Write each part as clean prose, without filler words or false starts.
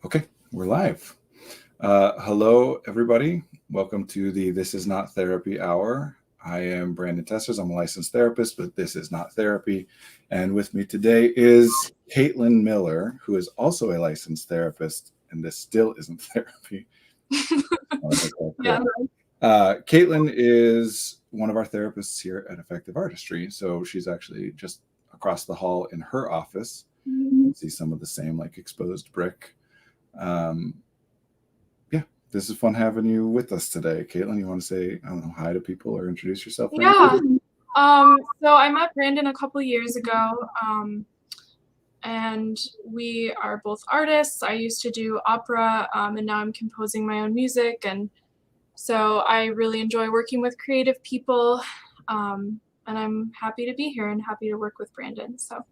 Okay, we're live. Hello, everybody. Welcome to the This Is Not Therapy Hour. I am Brandon Tessers. I'm a licensed therapist, but this is not therapy. And with me today is Caitlin Miller, who is also a licensed therapist, and this still isn't therapy. Yeah. Caitlin is one of our therapists here at Effective Artistry. So she's actually just across the hall in her office. You can see some of the same like exposed brick. Yeah, this is fun having you with us today. Caitlin, you want to say, I don't know, hi to people or introduce yourself? Yeah. So I met Brandon a couple years ago, and we are both artists. I used to do opera, and now I'm composing my own music. And so I really enjoy working with creative people, and I'm happy to be here and happy to work with Brandon. So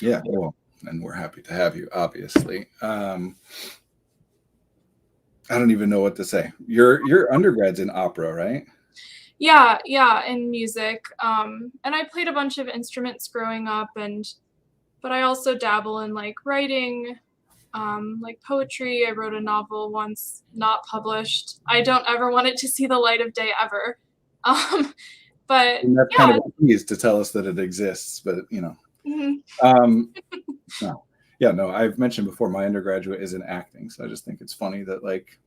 Yeah, well, and we're happy to have you, obviously. I don't even know what to say. Your undergrad's in opera, right? yeah, in music. And I played a bunch of instruments growing up, but I also dabble in like writing, like poetry. I wrote a novel once, not published. I don't ever want it to see the light of day ever. But And that's kind yeah. of a tease to tell us that it exists, but you know. Mm-hmm. No. Yeah, no, I've mentioned before my undergraduate is in acting, so I just think it's funny that like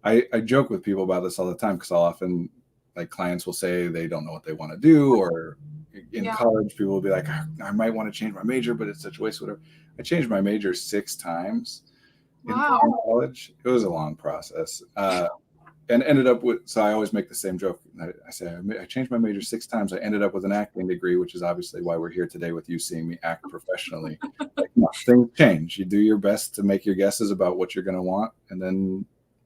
I joke with people about this all the time because I'll often like clients will say they don't know what they want to do, or in college people will be like, I might want to change my major, but it's such a waste, whatever. I changed my major 6 times in college. It was a long process. And ended up with, so I always make the same joke. I say, I changed my major 6 times. I ended up with an acting degree, which is obviously why we're here today with you seeing me act professionally. Like, no, things change. You do your best to make your guesses about what you're going to want, and then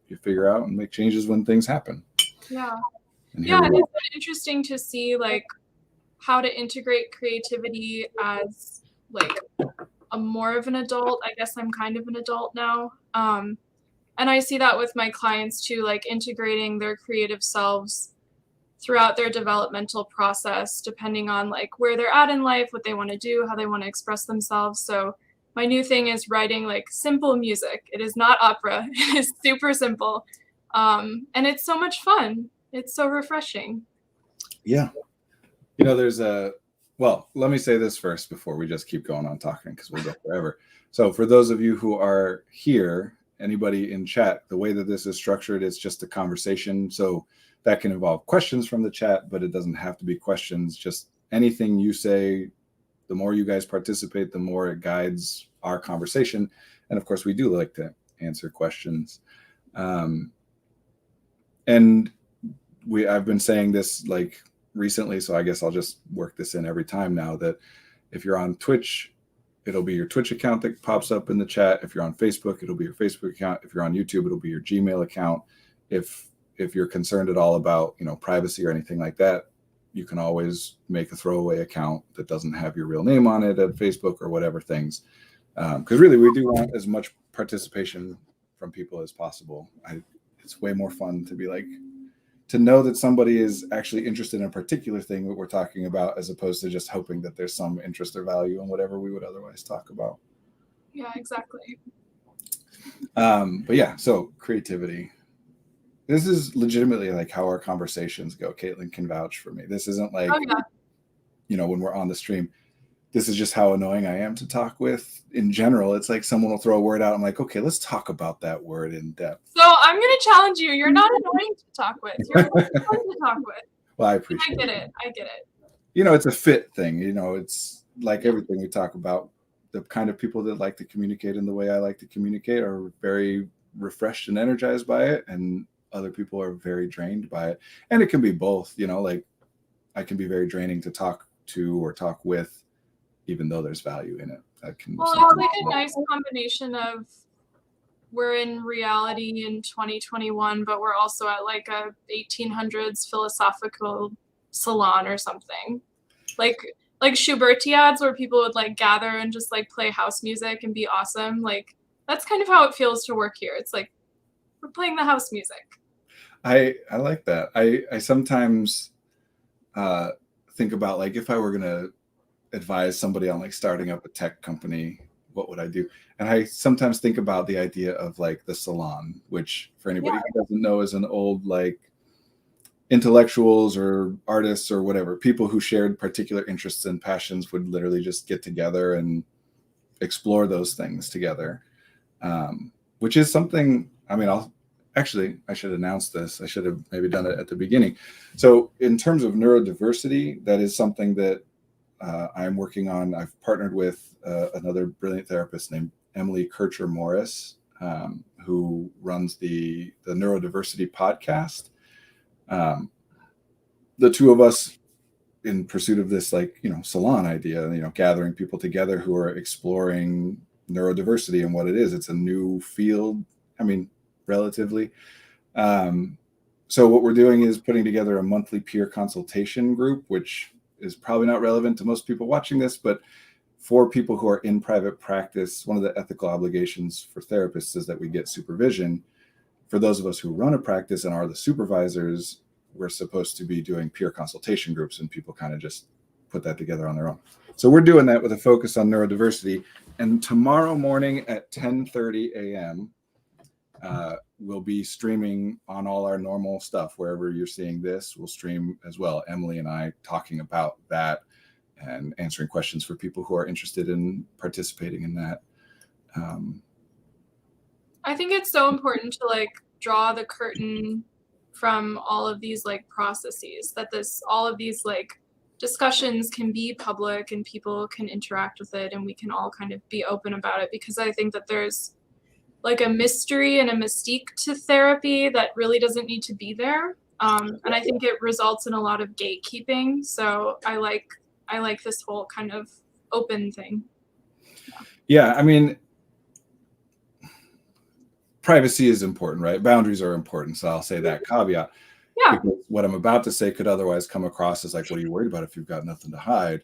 you figure out and make changes when things happen. Yeah. And it's been interesting to see like how to integrate creativity as like a more of an adult. I guess I'm kind of an adult now. And I see that with my clients too, like integrating their creative selves throughout their developmental process, depending on like where they're at in life, what they want to do, how they want to express themselves. So my new thing is writing like simple music. It is not opera. It is super simple. And it's so much fun. It's so refreshing. Yeah. You know, there's well, let me say this first before we just keep going on talking because we'll go forever. So for those of you who are here, anybody in chat, the way that this is structured, it's just a conversation. So that can involve questions from the chat, but it doesn't have to be questions. Just anything you say, the more you guys participate, the more it guides our conversation. And of course, we do like to answer questions. And I've been saying this like recently, so I guess I'll just work this in every time now, that if you're on Twitch, it'll be your Twitch account that pops up in the chat. If you're on Facebook, it'll be your Facebook account. If you're on YouTube, it'll be your Gmail account. If you're concerned at all about, you know, privacy or anything like that, you can always make a throwaway account that doesn't have your real name on it at Facebook or whatever things. Because really, we do want as much participation from people as possible. It's way more fun to be like, to know that somebody is actually interested in a particular thing that we're talking about, as opposed to just hoping that there's some interest or value in whatever we would otherwise talk about. Yeah, exactly. But yeah, so creativity. This is legitimately like how our conversations go. Caitlin can vouch for me. This isn't like, you know, when we're on the stream, this is just how annoying I am to talk with in general. It's like someone will throw a word out. I'm like, okay, let's talk about that word in depth. So I'm going to challenge you. You're not annoying to talk with. You're fun to talk with. Well, I appreciate it. I get it. You know, it's a fit thing. You know, it's like everything we talk about. The kind of people that like to communicate in the way I like to communicate are very refreshed and energized by it. And other people are very drained by it. And it can be both, you know, like I can be very draining to talk to or talk with, even though there's value in it. Well, it's like a nice combination of we're in reality in 2021, but we're also at like a 1800s philosophical salon or something. Like Schubertiads where people would like gather and just like play house music and be awesome. Like that's kind of how it feels to work here. It's like we're playing the house music. I like that. I sometimes think about like if I were gonna advise somebody on like starting up a tech company, what would I do? And I sometimes think about the idea of like the salon, which for anybody who doesn't know is an old like intellectuals or artists or whatever, people who shared particular interests and passions would literally just get together and explore those things together, which is something, I mean, I should announce this. I should have maybe done it at the beginning. So in terms of neurodiversity, that is something that I'm working on. I've partnered with another brilliant therapist named Emily Kircher Morris, who runs the Neurodiversity podcast. The two of us, in pursuit of this, like, salon idea, gathering people together who are exploring neurodiversity and what it is. It's a new field. I mean, relatively. So what we're doing is putting together a monthly peer consultation group, which is probably not relevant to most people watching this, but for people who are in private practice, one of the ethical obligations for therapists is that we get supervision. For those of us who run a practice and are the supervisors, we're supposed to be doing peer consultation groups, and people kind of just put that together on their own. So we're doing that with a focus on neurodiversity. And tomorrow morning at 10:30 a.m., we'll be streaming on all our normal stuff. Wherever you're seeing this, we'll stream as well. Emily and I talking about that and answering questions for people who are interested in participating in that. I think it's so important to like draw the curtain from all of these like processes, that all of these like discussions can be public and people can interact with it and we can all kind of be open about it, because I think that there's like a mystery and a mystique to therapy that really doesn't need to be there. And I think it results in a lot of gatekeeping. So I like this whole kind of open thing. Yeah, I mean, privacy is important, right? Boundaries are important. So I'll say that caveat. Yeah. Because what I'm about to say could otherwise come across as like, what are you worried about if you've got nothing to hide?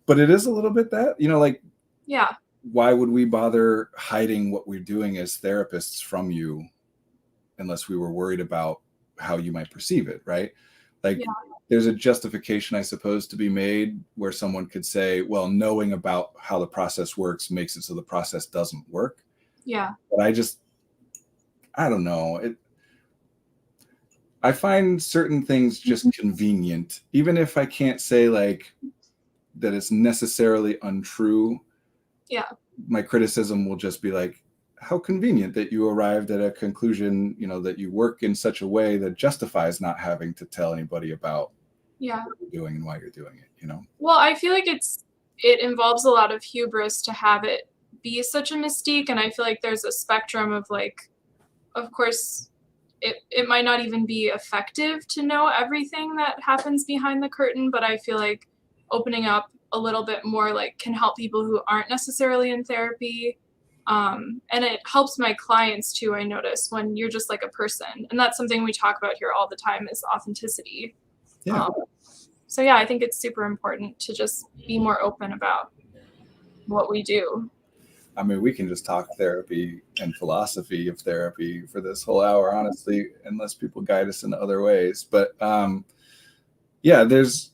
But it is a little bit that, like, yeah, why would we bother hiding what we're doing as therapists from you unless we were worried about how you might perceive it, right? Like, there's a justification, I suppose, to be made where someone could say, well, knowing about how the process works makes it so the process doesn't work. Yeah. But I don't know. I find certain things just convenient, even if I can't say like that it's necessarily untrue. Yeah. My criticism will just be like, how convenient that you arrived at a conclusion, that you work in such a way that justifies not having to tell anybody about what you're doing and why you're doing it, Well, I feel like it involves a lot of hubris to have it be such a mystique. And I feel like there's a spectrum of like, of course, it might not even be effective to know everything that happens behind the curtain, but I feel like opening up a little bit more like can help people who aren't necessarily in therapy. And it helps my clients too, I notice, when you're just like a person. And that's something we talk about here all the time is authenticity. Yeah. So yeah, I think it's super important to just be more open about what we do. I mean, we can just talk therapy and philosophy of therapy for this whole hour, honestly, unless people guide us in other ways. But yeah, there's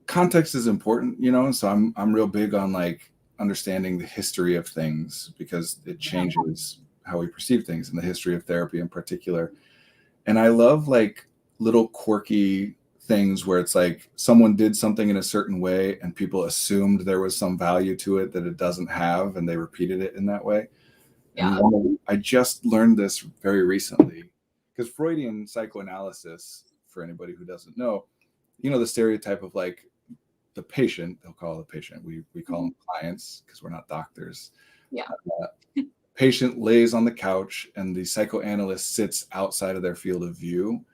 context is important, so I'm real big on like understanding the history of things, because it changes how we perceive things, and the history of therapy in particular. And I love like little quirky things where it's like someone did something in a certain way and people assumed there was some value to it that it doesn't have, and they repeated it in that way. And I just learned this very recently, because Freudian psychoanalysis, for anybody who doesn't know, the stereotype of like the patient, they'll call the patient, we call them clients because we're not doctors. Patient lays on the couch and the psychoanalyst sits outside of their field of view.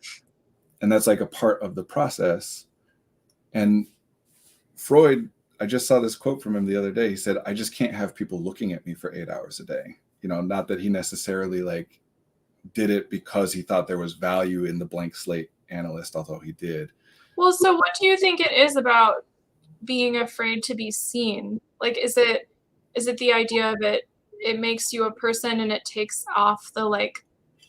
And that's like a part of the process. And Freud, I just saw this quote from him the other day. He said, I just can't have people looking at me for 8 hours a day. Not that he necessarily like did it because he thought there was value in the blank slate analyst, although he did. Well, so what do you think it is about being afraid to be seen? Like, is it the idea of it makes you a person and it takes off the like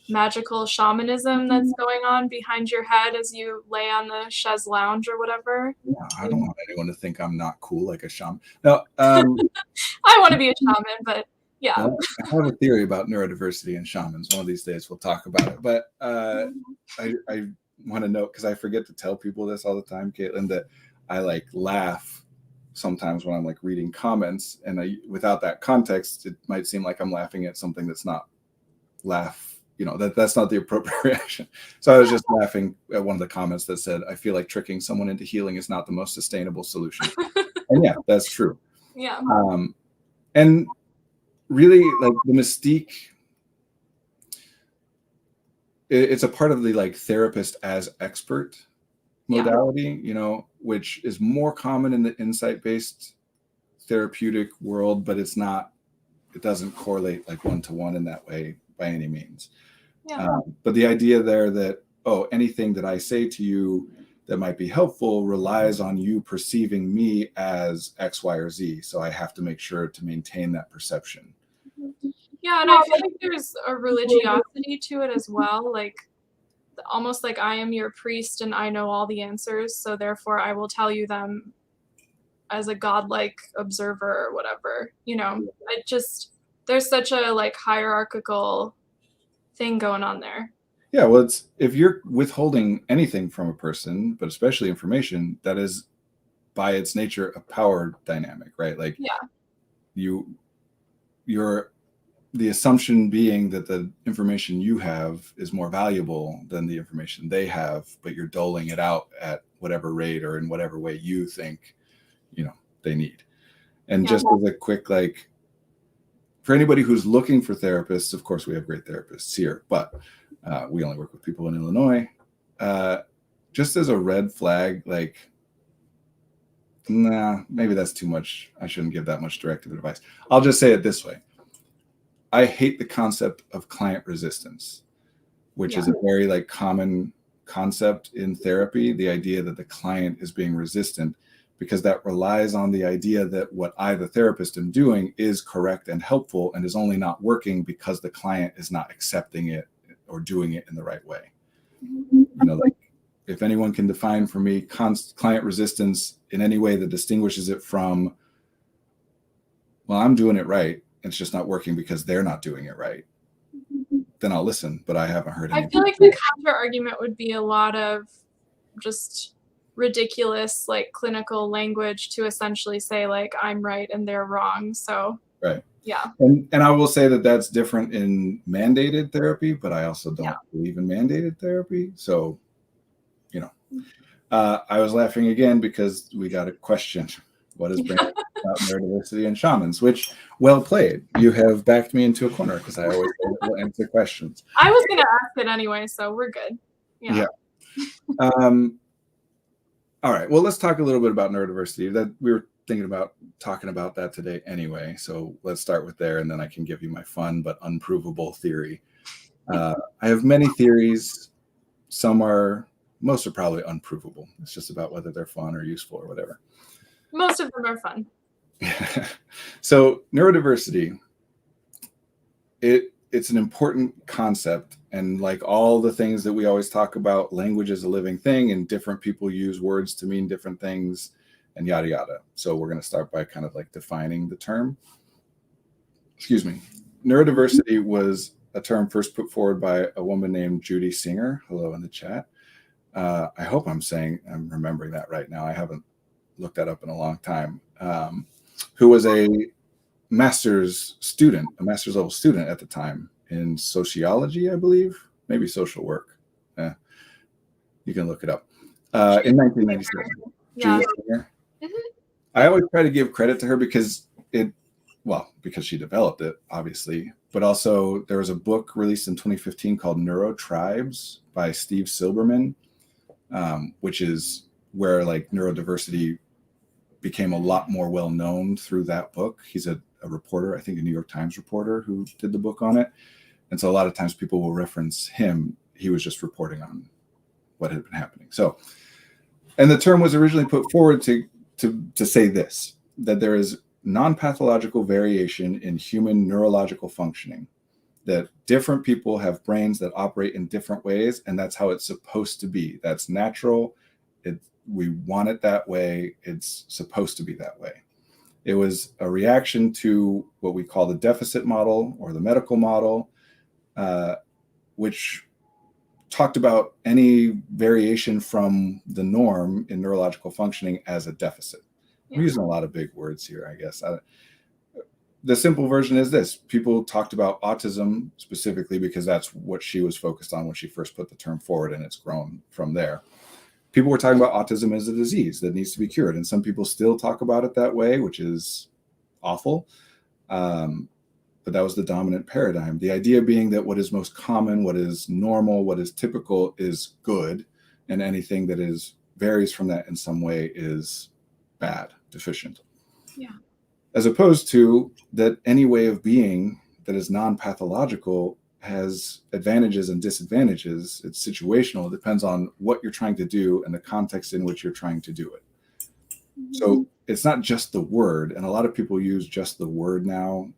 magical shamanism that's going on behind your head as you lay on the chaise lounge or whatever. Yeah, I don't want anyone to think I'm not cool like a shaman. No, I want to be a shaman, but yeah. Well, I have a theory about neurodiversity and shamans. One of these days we'll talk about it. But I want to note, because I forget to tell people this all the time, Caitlin, that I like laugh sometimes when I'm like reading comments, and without that context, it might seem like I'm laughing at something that's not that's not the appropriate reaction. So I was just laughing at one of the comments that said, I feel like tricking someone into healing is not the most sustainable solution. And yeah, that's true. Yeah. And really, like, the mystique, it's a part of the like therapist as expert modality, which is more common in the insight-based therapeutic world, but it doesn't correlate like one-to-one in that way by any means. Yeah. But the idea there that, anything that I say to you that might be helpful relies on you perceiving me as X, Y, or Z. So I have to make sure to maintain that perception. Yeah, and I feel like there's a religiosity to it as well, like almost like I am your priest and I know all the answers, so therefore I will tell you them as a godlike observer or whatever. There's such a like hierarchical thing going on there. Yeah, well, if you're withholding anything from a person, but especially information, that is by its nature a power dynamic, right? Like, you're the assumption being that the information you have is more valuable than the information they have, but you're doling it out at whatever rate or in whatever way you think, they need. And just as a quick, like, for anybody who's looking for therapists, of course, we have great therapists here, but we only work with people in Illinois. Just as a red flag, like, nah, maybe that's too much. I shouldn't give that much directive advice. I'll just say it this way. I hate the concept of client resistance, which is a very like common concept in therapy. The idea that the client is being resistant, because that relies on the idea that what I, the therapist, am doing is correct and helpful and is only not working because the client is not accepting it or doing it in the right way. Like, if anyone can define for me client resistance in any way that distinguishes it from, well, I'm doing it right, it's just not working because they're not doing it right, then I'll listen, but I haven't heard anything. I feel like the counter argument would be a lot of just ridiculous like clinical language to essentially say like I'm right and they're wrong. So right. Yeah. And I will say that that's different in mandated therapy, but I also don't believe in mandated therapy. So, I was laughing again because we got a question. What is Brandon about neurodiversity and shamans? Which, well played. You have backed me into a corner because I always will answer questions. I was going to ask it anyway, so we're good. Yeah. All right. Well, let's talk a little bit about neurodiversity. That we were thinking about talking about that today anyway. So let's start with there, and then I can give you my fun but unprovable theory. I have many theories. Most are probably unprovable. It's just about whether they're fun or useful or whatever. Most of them are fun. So neurodiversity, it's an important concept. And like all the things that we always talk about, language is a living thing and different people use words to mean different things and yada, yada. So we're going to start by kind of like defining the term. Excuse me. Neurodiversity was a term first put forward by a woman named Judy Singer. Hello in the chat. I hope I'm remembering that right now. I haven't looked that up in a long time. Who was a master's level student at the time in sociology, I believe, maybe social work. You can look it up. In 1997. Yeah. Judy Singer. I always try to give credit to her because she developed it, obviously, but also there was a book released in 2015 called Neurotribes by Steve Silberman, which is where like neurodiversity became a lot more well known through that book. He's a reporter, I think a New York Times reporter who did the book on it. And so a lot of times people will reference him. He was just reporting on what had been happening. So, and the term was originally put forward to say this, that there is non-pathological variation in human neurological functioning, that different people have brains that operate in different ways, and that's how it's supposed to be. That's natural. We want it that way. It's supposed to be that way. It was a reaction to what we call the deficit model or the medical model, which talked about any variation from the norm in neurological functioning as a deficit. I'm using a lot of big words here, I guess. The simple version is this. People talked about autism specifically because that's what she was focused on when she first put the term forward, and it's grown from there. People were talking about autism as a disease that needs to be cured, and some people still talk about it that way, which is awful. But that was the dominant paradigm. The idea being that what is most common, what is normal, what is typical is good, and anything that varies from that in some way is bad, deficient. Yeah. As opposed to that any way of being that is non-pathological has advantages and disadvantages. It's situational. It depends on what you're trying to do and the context in which you're trying to do it. Mm-hmm. So it's not just the word. And a lot of people use just the word now,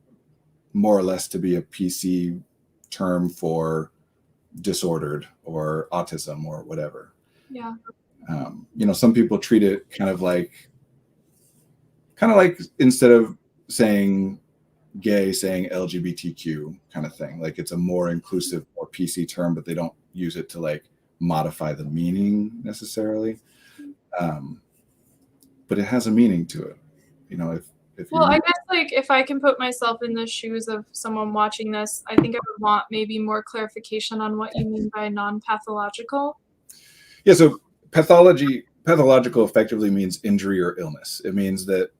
more or less to be a PC term for disordered or autism or whatever. Yeah. Some people treat it kind of like instead of saying gay, saying LGBTQ kind of thing. Like it's a more inclusive, more PC term, but they don't use it to like modify the meaning necessarily. But it has a meaning to it. I guess like if I can put myself in the shoes of someone watching this, I think I would want maybe more clarification on what you mean by non-pathological. Yeah, so pathological effectively means injury or illness. It means that,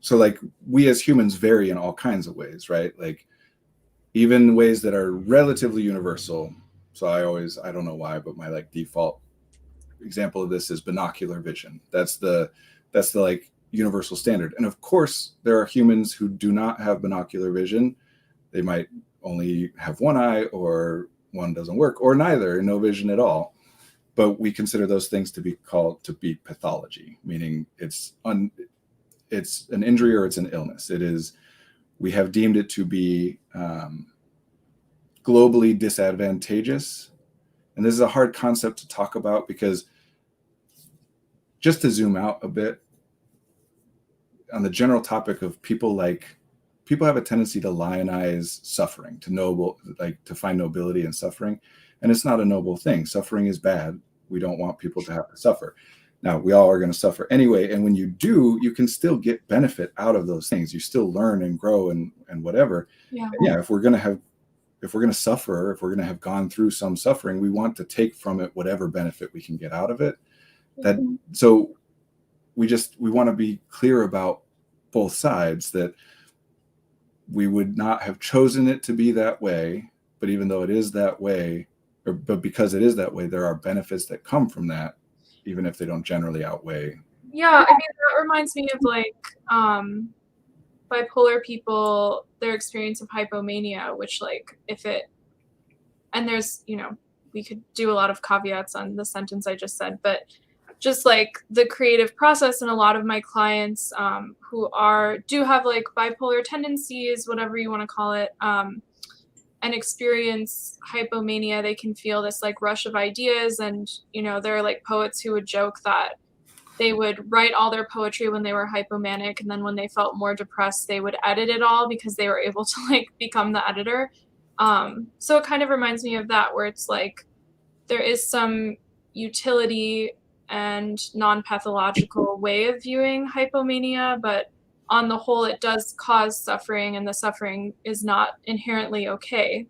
so like we as humans vary in all kinds of ways, right? Like even ways that are relatively universal. So I don't know why, but my like default example of this is binocular vision. That's the like universal standard. And of course, there are humans who do not have binocular vision. They might only have one eye, or one doesn't work, or neither, no vision at all. But we consider those things to be pathology, meaning it's an injury or it's an illness. We have deemed it to be globally disadvantageous. And this is a hard concept to talk about because, just to zoom out a bit, on the general topic of people have a tendency to lionize suffering, to find nobility in suffering. And it's not a noble thing. Suffering is bad. We don't want people to have to suffer. Now, we all are going to suffer anyway. And when you do, you can still get benefit out of those things. You still learn and grow and whatever. Yeah. And yeah, if we're going to suffer, if we're going to have gone through some suffering, we want to take from it whatever benefit we can get out of it. So we want to be clear about both sides, that we would not have chosen it to be that way, but even though it is that way, but because it is that way, there are benefits that come from that, even if they don't generally outweigh. Yeah, I mean, that reminds me of like bipolar people, their experience of hypomania, which like and there's, we could do a lot of caveats on the sentence I just said, but just like the creative process, and a lot of my clients who do have like bipolar tendencies, whatever you want to call it, and experience hypomania, they can feel this like rush of ideas. And, there are like poets who would joke that they would write all their poetry when they were hypomanic, and then when they felt more depressed, they would edit it all because they were able to like become the editor. So it kind of reminds me of that, where it's like there is some utility and non-pathological way of viewing hypomania, but on the whole, it does cause suffering, and the suffering is not inherently okay.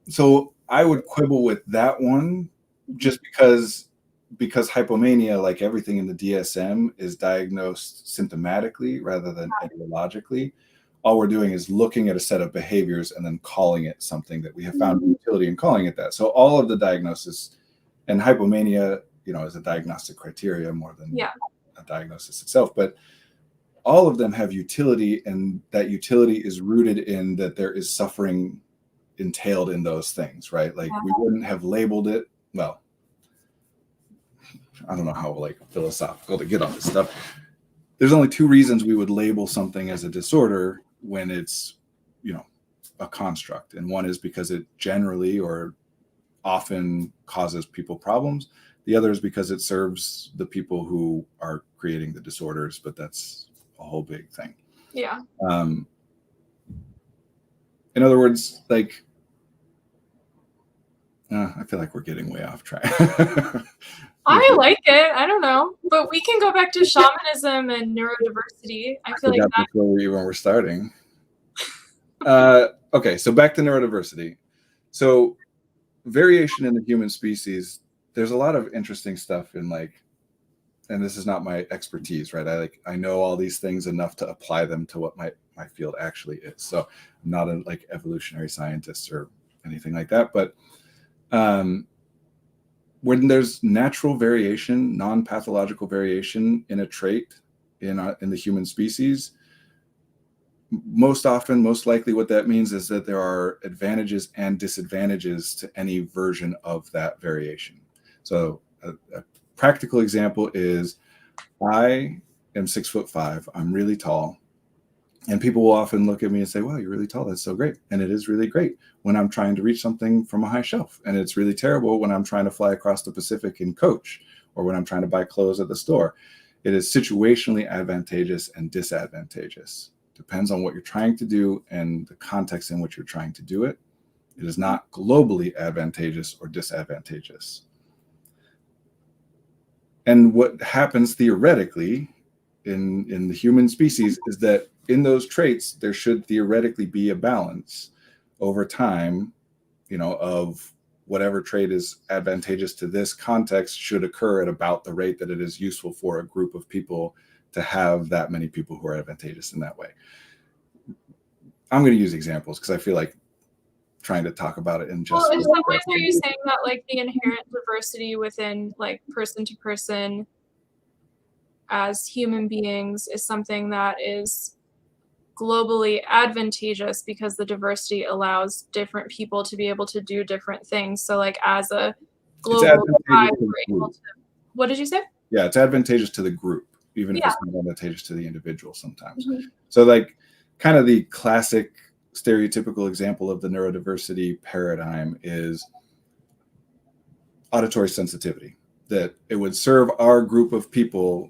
So I would quibble with that one, just because hypomania, like everything in the DSM, is diagnosed symptomatically rather than etiologically. All we're doing is looking at a set of behaviors and then calling it something that we have found utility in calling it that. So all of the diagnosis, and hypomania, is a diagnostic criteria more than a diagnosis itself, but all of them have utility, and that utility is rooted in that there is suffering entailed in those things, right? Like we wouldn't have labeled it, well, I don't know how like philosophical to get on this stuff. There's only two reasons we would label something as a disorder when it's, a construct, and one is because it generally or often causes people problems. The other is because it serves the people who are creating the disorders, but that's a whole big thing. Yeah. In other words, like, I feel like we're getting way off track. I like it. I don't know, but we can go back to shamanism and neurodiversity. I feel like that's where we even were starting. Okay, so back to neurodiversity. So variation in the human species, there's a lot of interesting stuff in, like, and this is not my expertise, right? I know all these things enough to apply them to what my field actually is. So I'm not a like evolutionary scientist or anything like that, but when there's natural variation, non-pathological variation in a trait in the human species, most often, most likely what that means is that there are advantages and disadvantages to any version of that variation. So a practical example is I am 6'5". I'm really tall. And people will often look at me and say, wow, you're really tall. That's so great. And it is really great when I'm trying to reach something from a high shelf. And it's really terrible when I'm trying to fly across the Pacific in coach, or when I'm trying to buy clothes at the store. It is situationally advantageous and disadvantageous. Depends on what you're trying to do and the context in which you're trying to do it. It is not globally advantageous or disadvantageous. And what happens theoretically in the human species is that in those traits, there should theoretically be a balance over time, of whatever trait is advantageous to this context should occur at about the rate that it is useful for a group of people to have that many people who are advantageous in that way. I'm going to use examples because I feel like trying to talk about it in just. Well, in some ways, are you saying that like the inherent diversity within like person to person as human beings is something that is globally advantageous because the diversity allows different people to be able to do different things? So like as a global tribe, we're able to, what did you say? Yeah, it's advantageous to the group, even if it's not advantageous to the individual sometimes. So like kind of the classic stereotypical example of the neurodiversity paradigm is auditory sensitivity, that it would serve our group of people,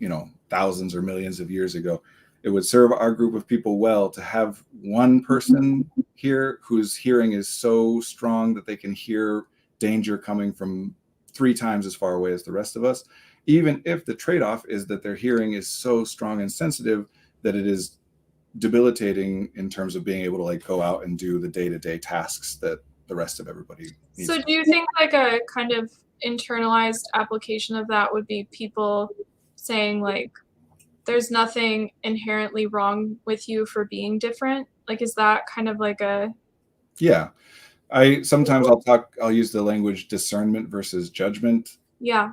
thousands or millions of years ago. It would serve our group of people well to have one person here whose hearing is so strong that they can hear danger coming from 3 times as far away as the rest of us, even if the trade-off is that their hearing is so strong and sensitive that it is debilitating in terms of being able to like go out and do the day-to-day tasks that the rest of everybody needs. So do you think like a kind of internalized application of that would be people saying like there's nothing inherently wrong with you for being different? Like, is that kind of like a... Yeah. I'll use the language discernment versus judgment. Yeah.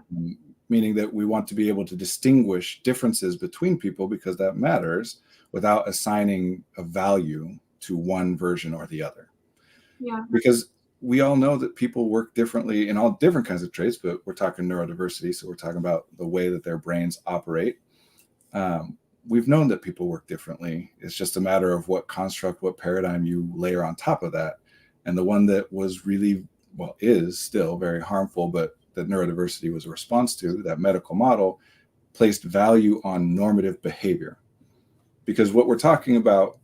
Meaning that we want to be able to distinguish differences between people because that matters without assigning a value to one version or the other. Yeah. Because we all know that people work differently in all different kinds of traits, but we're talking neurodiversity. So we're talking about the way that their brains operate. We've known that people work differently. It's just a matter of what construct, what paradigm you layer on top of that. And the one that was really, is still very harmful, but that neurodiversity was a response to, that medical model, placed value on normative behavior. Because what we're talking about,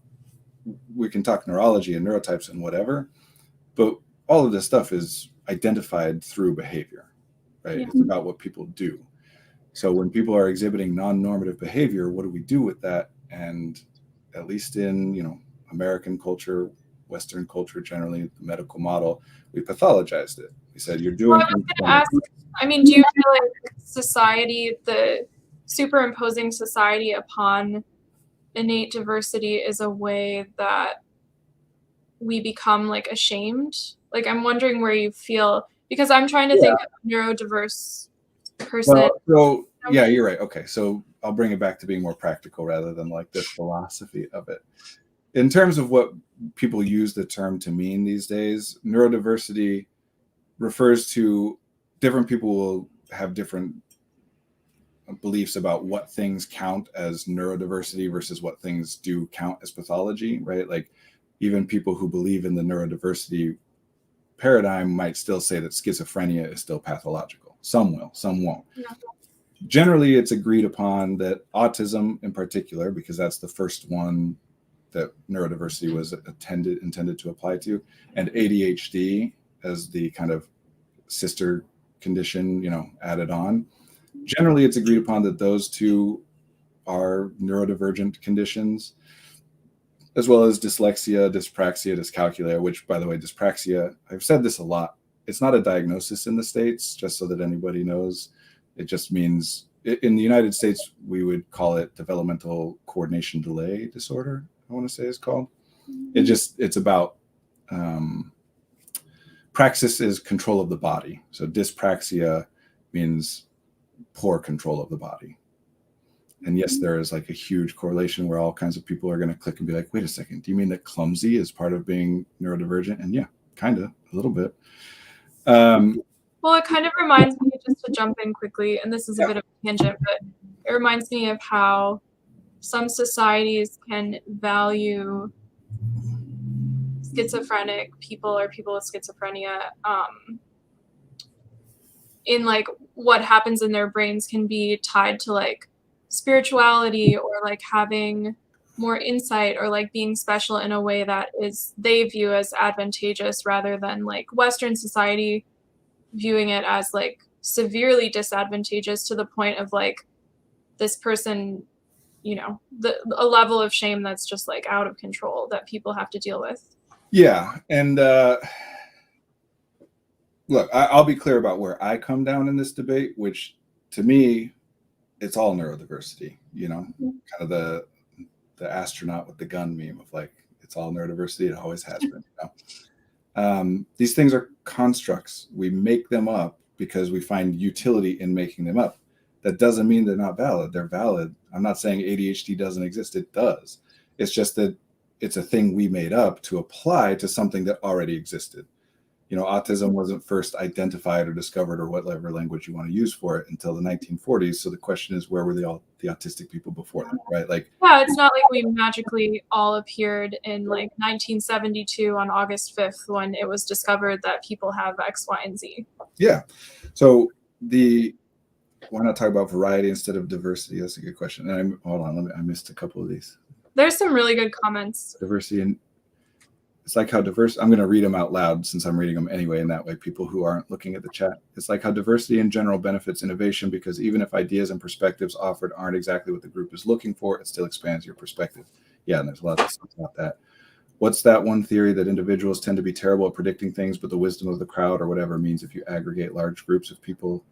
we can talk neurology and neurotypes and whatever, but all of this stuff is identified through behavior, right? Yeah. It's about what people do. So when people are exhibiting non-normative behavior, what do we do with that? And at least in, American culture, Western culture, generally the medical model, we pathologized it. We said, you're doing... Well, I was going to ask, do you feel like society, the superimposing society upon innate diversity is a way that we become like ashamed? Like, I'm wondering where you feel, because I'm trying to think of a neurodiverse person. Well, yeah, you're right. Okay, so I'll bring it back to being more practical rather than like this philosophy of it. In terms of what people use the term to mean these days, neurodiversity refers to different people will have different beliefs about what things count as neurodiversity versus what things do count as pathology, right? Like even people who believe in the neurodiversity paradigm might still say that schizophrenia is still pathological. Some will, some won't. Yeah. Generally, it's agreed upon that autism in particular, because that's the first one that neurodiversity was intended to apply to, and ADHD as the kind of sister condition, added on. Generally, it's agreed upon that those two are neurodivergent conditions, as well as dyslexia, dyspraxia, dyscalculia, which, by the way, dyspraxia, I've said this a lot. It's not a diagnosis in the States, just so that anybody knows. It just means, in the United States, we would call it developmental coordination delay disorder, I want to say it's called. It's about, praxis is control of the body. So dyspraxia means poor control of the body. And yes, there is like a huge correlation where all kinds of people are going to click and be like, wait a second, do you mean that clumsy is part of being neurodivergent? And yeah, kind of, a little bit. Well, it kind of reminds me, just to jump in quickly, and this is a bit of a tangent, but it reminds me of how some societies can value schizophrenic people or people with schizophrenia in like what happens in their brains can be tied to like spirituality or like having more insight or like being special in a way that is they view as advantageous, rather than like Western society viewing it as like severely disadvantageous to the point of like this person, a level of shame that's just like out of control that people have to deal with. Yeah. And look, I'll be clear about where I come down in this debate, which to me, it's all neurodiversity, kind of the astronaut with the gun meme of like, it's all neurodiversity. It always has been. These things are constructs. We make them up because we find utility in making them up. That doesn't mean they're not valid. They're valid. I'm not saying ADHD doesn't exist. It does. It's just that it's a thing we made up to apply to something that already existed. Autism wasn't first identified or discovered, or whatever language you want to use for it, until the 1940s. So the question is, where were the autistic people before that, right? Like, yeah, it's not like we magically all appeared in like 1972 on August 5th when it was discovered that people have X, Y, and Z. Yeah. So why not talk about variety instead of diversity? That's a good question. And hold on, I missed a couple of these. There's some really good comments. Diversity, and it's like how diverse, I'm going to read them out loud since I'm reading them anyway, and that way people who aren't looking at the chat. It's like how diversity in general benefits innovation, because even if ideas and perspectives offered aren't exactly what the group is looking for, it still expands your perspective. Yeah, and there's a lot of stuff about that. What's that one theory that individuals tend to be terrible at predicting things, but the wisdom of the crowd or whatever means if you aggregate large groups of people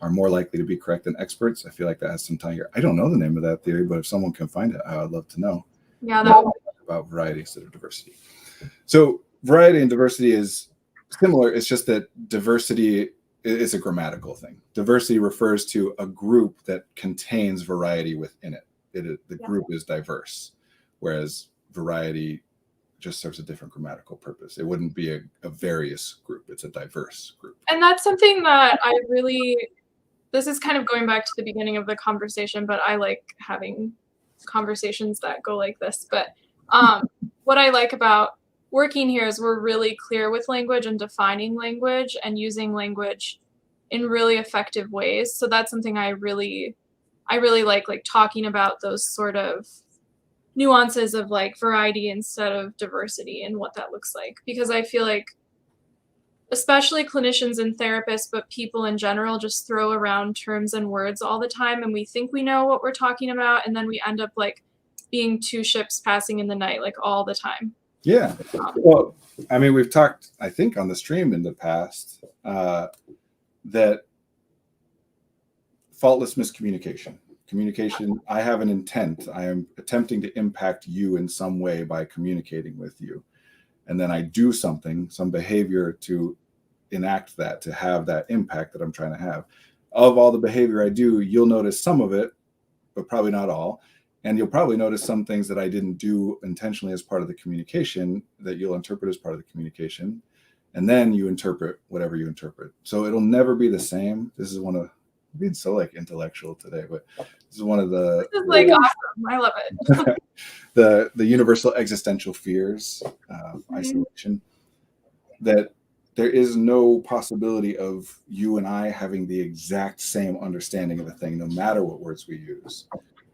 are more likely to be correct than experts? I feel like that has some tie here. I don't know the name of that theory, but if someone can find it, I'd love to know. Yeah, that would be about variety instead of diversity. So variety and diversity is similar. It's just that diversity is a grammatical thing. Diversity refers to a group that contains variety within it. The group is diverse, whereas variety just serves a different grammatical purpose. It wouldn't be a various group. It's a diverse group. And that's something that this is kind of going back to the beginning of the conversation, but I like having conversations that go like this. But what I like about working here is we're really clear with language and defining language and using language in really effective ways. So that's something I really like talking about those sort of nuances of like variety instead of diversity and what that looks like. Because I feel like especially clinicians and therapists, but people in general just throw around terms and words all the time, and we think we know what we're talking about, and then we end up like being two ships passing in the night like all the time. Yeah. Well, I mean, we've talked, I think, on the stream in the past that faultless miscommunication. Communication, I have an intent. I am attempting to impact you in some way by communicating with you. And then I do something, some behavior to enact that, to have that impact that I'm trying to have. Of all the behavior I do, you'll notice some of it, but probably not all. And you'll probably notice some things that I didn't do intentionally as part of the communication that you'll interpret as part of the communication. And then you interpret whatever you interpret. So it'll never be the same. This is one of being so like intellectual today, but this is one of the This is like awesome. I love it. the universal existential fears, isolation, that there is no possibility of you and I having the exact same understanding of a thing, no matter what words we use.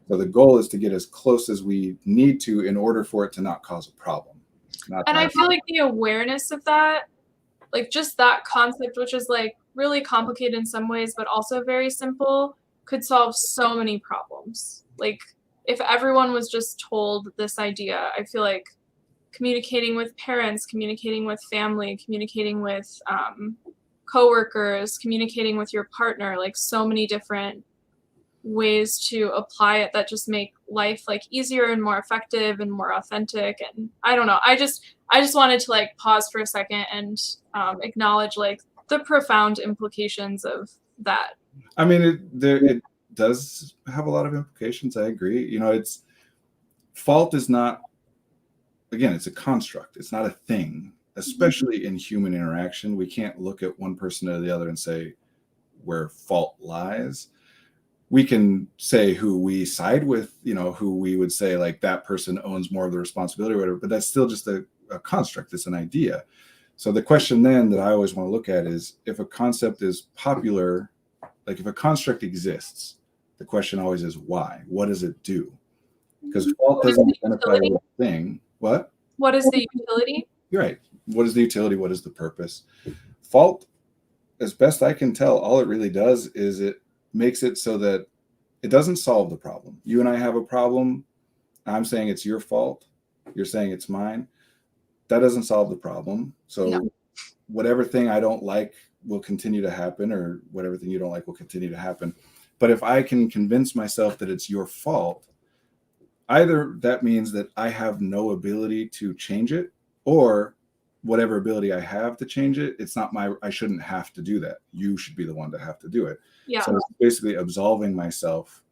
So the goal is to get as close as we need to in order for it to not cause a problem. And I feel like the awareness of that, like just that concept, which is like really complicated in some ways, but also very simple, could solve so many problems. Like if everyone was just told this idea, I feel like communicating with parents, communicating with family, communicating with coworkers, communicating with your partner, like so many different ways to apply it that just make life like easier and more effective and more authentic. And I don't know, I just wanted to like pause for a second and acknowledge like the profound implications of that. I mean, it does have a lot of implications. I agree. You know, it's fault is not, again, it's a construct. It's not a thing, especially in human interaction. We can't look at one person or the other and say where fault lies. We can say who we side with, you know, who we would say like that person owns more of the responsibility or whatever, but that's still just a construct. It's an idea. So the question then that I always want to look at is if a concept is popular, like if a construct exists, the question always is why? What does it do? Because fault doesn't identify with a thing. What? What is the utility? You're right. What is the utility? What is the purpose? Fault, as best I can tell, all it really does is it makes it so that it doesn't solve the problem. You and I have a problem. I'm saying it's your fault. You're saying it's mine. That doesn't solve the problem. So whatever thing I don't like will continue to happen, or whatever thing you don't like will continue to happen. But if I can convince myself that it's your fault, either that means that I have no ability to change it, or whatever ability I have to change it, it's not I shouldn't have to do that. You should be the one to have to do it. Yeah. So it's basically absolving myself.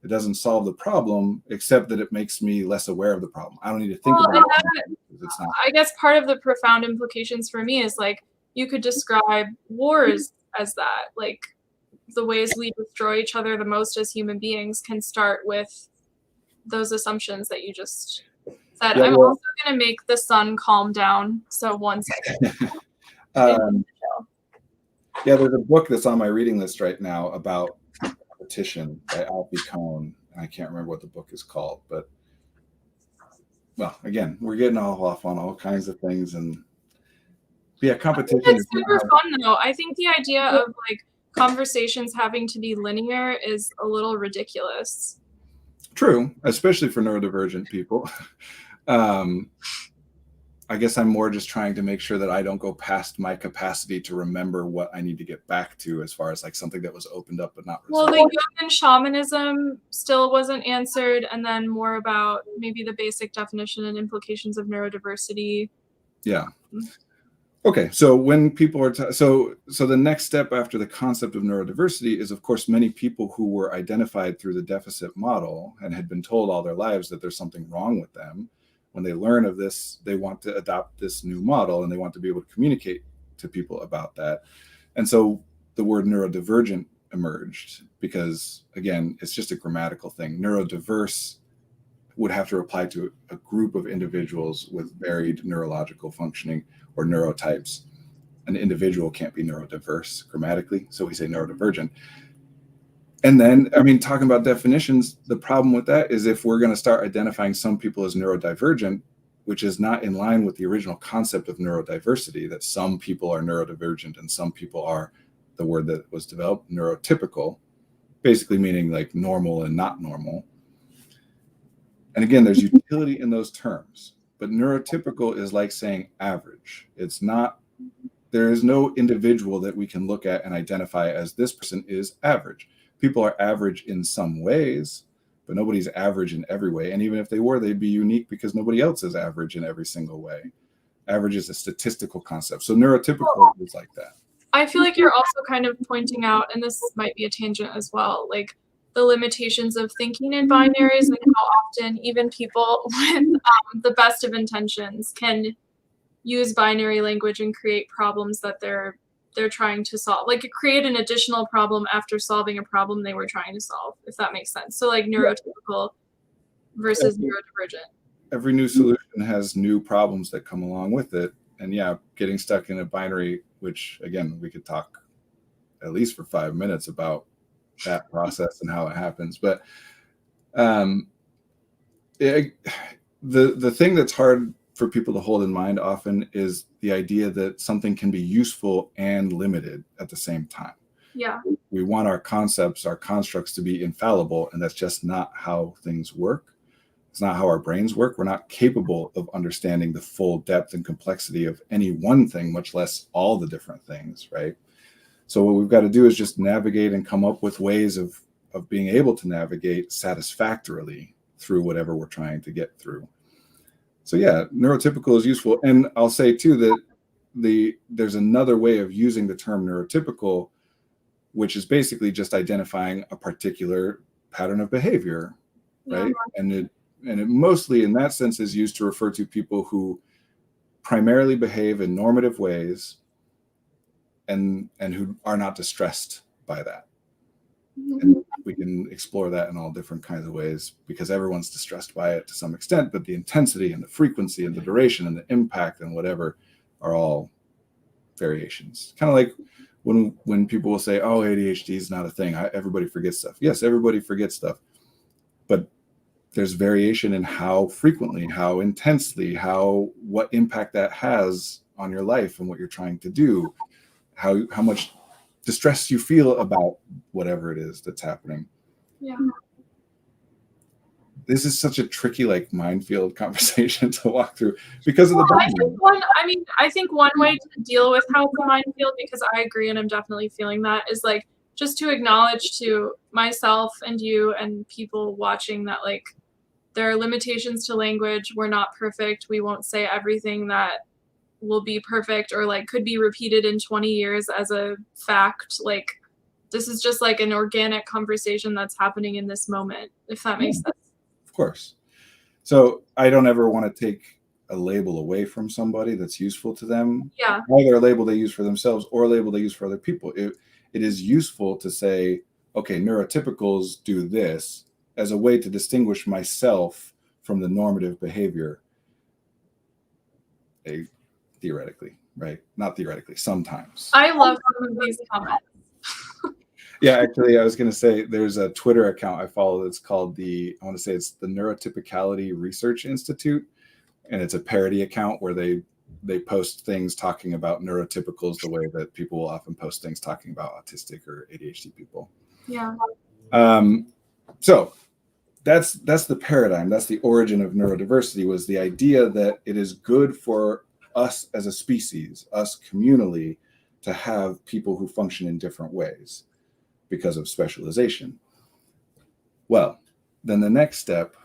It doesn't solve the problem, except that it makes me less aware of the problem. I don't need to think about it. It's not. I guess part of the profound implications for me is like you could describe wars as that. Like the ways we destroy each other the most as human beings can start with those assumptions that you just said. I'm also going to make the sun calm down. So 1 second. Yeah, there's a book that's on my reading list right now about competition by Alfie Kohn. I can't remember what the book is called, but well, again, we're getting all off on all kinds of things, and yeah, competition. It's super fun though. I think the idea of like conversations having to be linear is a little ridiculous. True, especially for neurodivergent people. I guess I'm more just trying to make sure that I don't go past my capacity to remember what I need to get back to, as far as like something that was opened up but not resolved. Well, the Jungian shamanism still wasn't answered, and then more about maybe the basic definition and implications of neurodiversity. Yeah. Okay, so when people are so the next step after the concept of neurodiversity is, of course, many people who were identified through the deficit model and had been told all their lives that there's something wrong with them. When they learn of this, they want to adopt this new model, and they want to be able to communicate to people about that. And so the word neurodivergent emerged because, again, it's just a grammatical thing. Neurodiverse would have to apply to a group of individuals with varied neurological functioning or neurotypes. An individual can't be neurodiverse grammatically, so we say neurodivergent. And then, I mean, talking about definitions, the problem with that is if we're going to start identifying some people as neurodivergent, which is not in line with the original concept of neurodiversity, that some people are neurodivergent and some people are, the word that was developed, neurotypical, basically meaning like normal and not normal. And again, there's utility in those terms, but neurotypical is like saying average. It's not, there is no individual that we can look at and identify as this person is average. People are average in some ways, but nobody's average in every way. And even if they were, they'd be unique because nobody else is average in every single way. Average is a statistical concept. So neurotypical is like that. I feel like you're also kind of pointing out, and this might be a tangent as well, like the limitations of thinking in binaries and how often even people with the best of intentions can use binary language and create problems that they're they're trying to solve, like create an additional problem after solving a problem they were trying to solve, if that makes sense. So like neurotypical versus neurodivergent. Every new solution has new problems that come along with it. And yeah, getting stuck in a binary, which again, we could talk at least for 5 minutes about that process and how it happens. But the thing that's hard for people to hold in mind often is the idea that something can be useful and limited at the same time. Yeah. We want our concepts, our constructs to be infallible, and that's just not how things work. It's not how our brains work. We're not capable of understanding the full depth and complexity of any one thing, much less all the different things, right? So what we've got to do is just navigate and come up with ways of being able to navigate satisfactorily through whatever we're trying to get through. So yeah, neurotypical is useful. And I'll say too that there's another way of using the term neurotypical, which is basically just identifying a particular pattern of behavior, right? Yeah. And it mostly in that sense is used to refer to people who primarily behave in normative ways and who are not distressed by that. And we can explore that in all different kinds of ways because everyone's distressed by it to some extent, but the intensity and the frequency and the duration and the impact and whatever are all variations. Kind of like when people will say, oh, ADHD is not a thing. Everybody forgets stuff. Yes, everybody forgets stuff. But there's variation in how frequently, how intensely, what impact that has on your life and what you're trying to do, how much distress you feel about whatever it is that's happening. Yeah. This is such a tricky, like, minefield conversation to walk through because of the I think one way to deal with how it's a minefield, because I agree and I'm definitely feeling that, is like just to acknowledge to myself and you and people watching that like there are limitations to language. We're not perfect. We won't say everything that will be perfect or like could be repeated in 20 years as a fact. Like this is just like an organic conversation that's happening in this moment, if that makes sense. Of course. So I don't ever want to take a label away from somebody that's useful to them. Yeah. Either a label they use for themselves or a label they use for other people. It is useful to say, okay, neurotypicals do this as a way to distinguish myself from the normative behavior. Theoretically, right? Not theoretically, sometimes. I love some of these comments. Yeah, actually, I was going to say there's a Twitter account I follow that's called I want to say it's the Neurotypicality Research Institute. And it's a parody account where they post things talking about neurotypicals the way that people will often post things talking about autistic or ADHD people. Yeah. So that's the paradigm. That's the origin of neurodiversity, was the idea that it is good for us as a species, us communally, to have people who function in different ways because of specialization. Well, then the next step,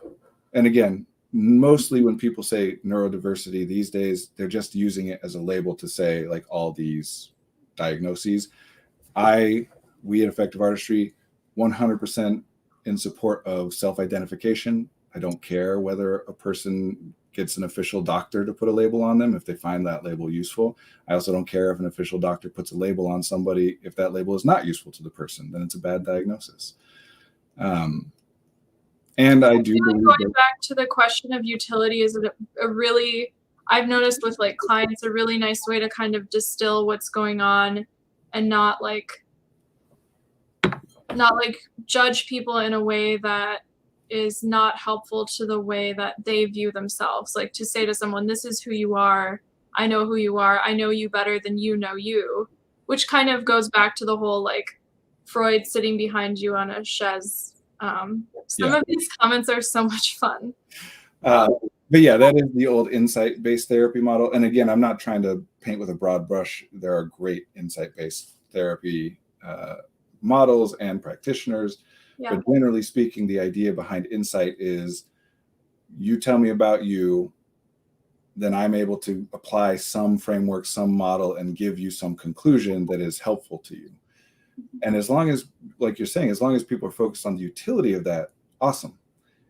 and again, mostly when people say neurodiversity these days, they're just using it as a label to say like all these diagnoses. We at Effective Artistry, 100% in support of self-identification. I don't care whether a person gets an official doctor to put a label on them if they find that label useful. I also don't care if an official doctor puts a label on somebody if that label is not useful to the person, then it's a bad diagnosis. And I do believe going back to the question of utility is a really, I've noticed with like clients, a really nice way to kind of distill what's going on and not like judge people in a way that is not helpful to the way that they view themselves. Like to say to someone, this is who you are. I know who you are. I know you better than you know you, which kind of goes back to the whole like Freud sitting behind you on a chaise. Some of these comments are so much fun. But yeah, that is the old insight-based therapy model. And again, I'm not trying to paint with a broad brush. There are great insight-based therapy models and practitioners. Yeah. But generally speaking, the idea behind insight is you tell me about you, then I'm able to apply some framework, some model, and give you some conclusion that is helpful to you. And as long as, like you're saying, as long as people are focused on the utility of that, awesome.